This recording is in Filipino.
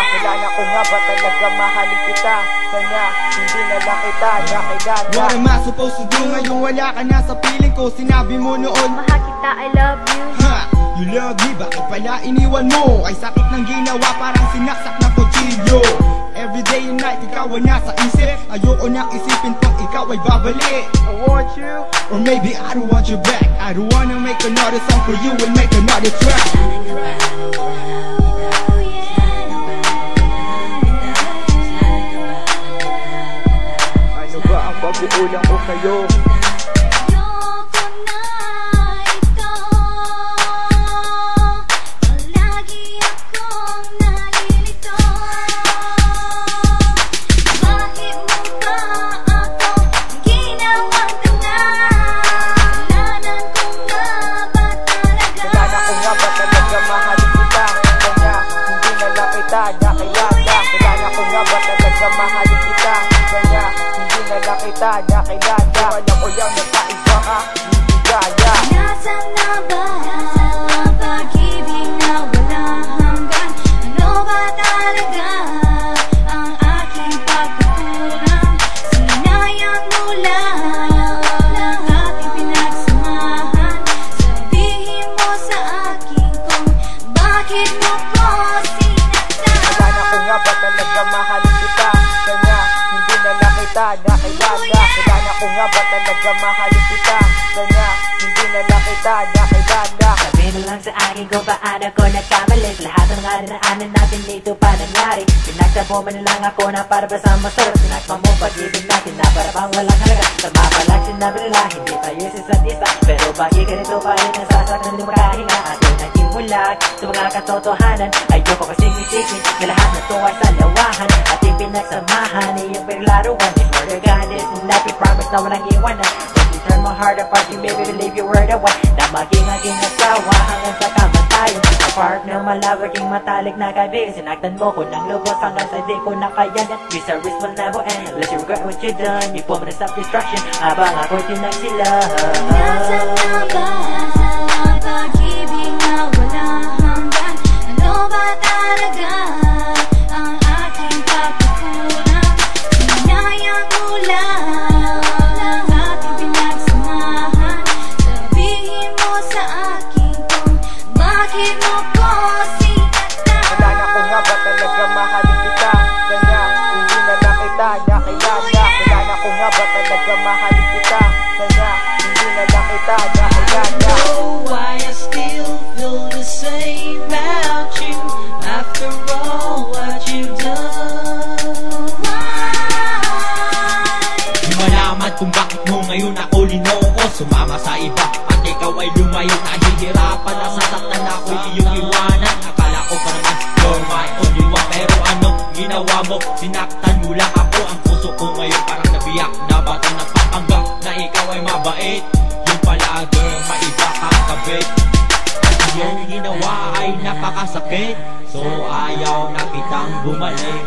Kilala ko nga ba talaga mahalin kita? Sana hindi na lang kita nakilala. What am I supposed to do ngayon wala ka na sa piling ko? Sinabi mo noon mahal kita, I love you. Ha! You love me, bakit pala iniwan mo? Ay sakit ng ginawa parang sinaksak na kutsilyo. Every day and night ikaw ay nasa isip. Ayoko nang isipin pang ikaw ay babalik. I want you, or maybe I don't want you back. I don't wanna make another song for you and make another track. ano ba ang pag-uulang ko sa'yo? Nakilala, alam ko yung nagkaiba ka, hindi gaya. Nasaan na ba ang pag-ibig na walang hanggan? Ano ba talaga ang aking pagkukulang? Sinayang mo lang lahat ipinagsamahan. Sabihin mo sa akin kung bakit mo ko sinaktan. Kilala ko nga ba talaga mahalin kita? Sana hindi na lang kita nakilala. Kilala ko nga ba talaga mahalin kita? Sana hindi na lang kita nakilala. Sabihin mo lang sa akin kung paano ko nagkamali. Lahat ng nga dinaanan natin dito pa nangyari. Pinagtabo mo na lang ako na para ba sa masarap. Sinakma mo pag-ibig natin na para bang walang halaga. Tama pa lang sinabi nila, hindi tayo sa isa't isa. Pero bakit ganito pa rin nasasaktan ng makahinga? Ating naging bulag sa mga katotohanan. Ayoko kasing isipin na lahat na to ay salawahan. Ating pinagsamahan, iyong paglaruan. Before the goddess, not be promised na walang iwanan. Turn my heart apart, you made me believe you were the one. Na maging asawa hanggang sa kamatayan. Apart ng malawaging matalik na kaibigan. Sinaktan mo ko ng lubos hanggang sa di ko na kayanan. Miseries will never end unless you regret what you done. You put me to self-destruction habang ako'y tinagsila. Nasaan na ba ang pag-ibig na walang hanggan? Ano ba talaga ang aking pagkukulang? Sinayang mo lang lahat ipinagsamahan. Sabihin mo sa akin kung bakit mo ko sinaktan. Kilala ko nga ba talaga mahalin kita? Sana hindi na lang kita nakilala. Kilala ko nga ba talaga mahalin kita? Sana hindi na lang kita nakilala. Oh, why I still feel the same about you after all what you've done. Di malaman kung bakit mo ngayon ako linoko. Sumama sa iba at ikaw ay lumayo. Nahihirapan na sasaktan ako iyong iwanan. Akala ko pa naman you're my only one. Pero anong ginawa mo? Sinaktan mo lang ako. Ang puso ko ngayon parang nabiyak na batang nagpapanggap na ikaw ay mabait. Yung pala girl, maiba kang kabit. At iyong ginawa ay napakasakit. So ayaw na kitang bumalik.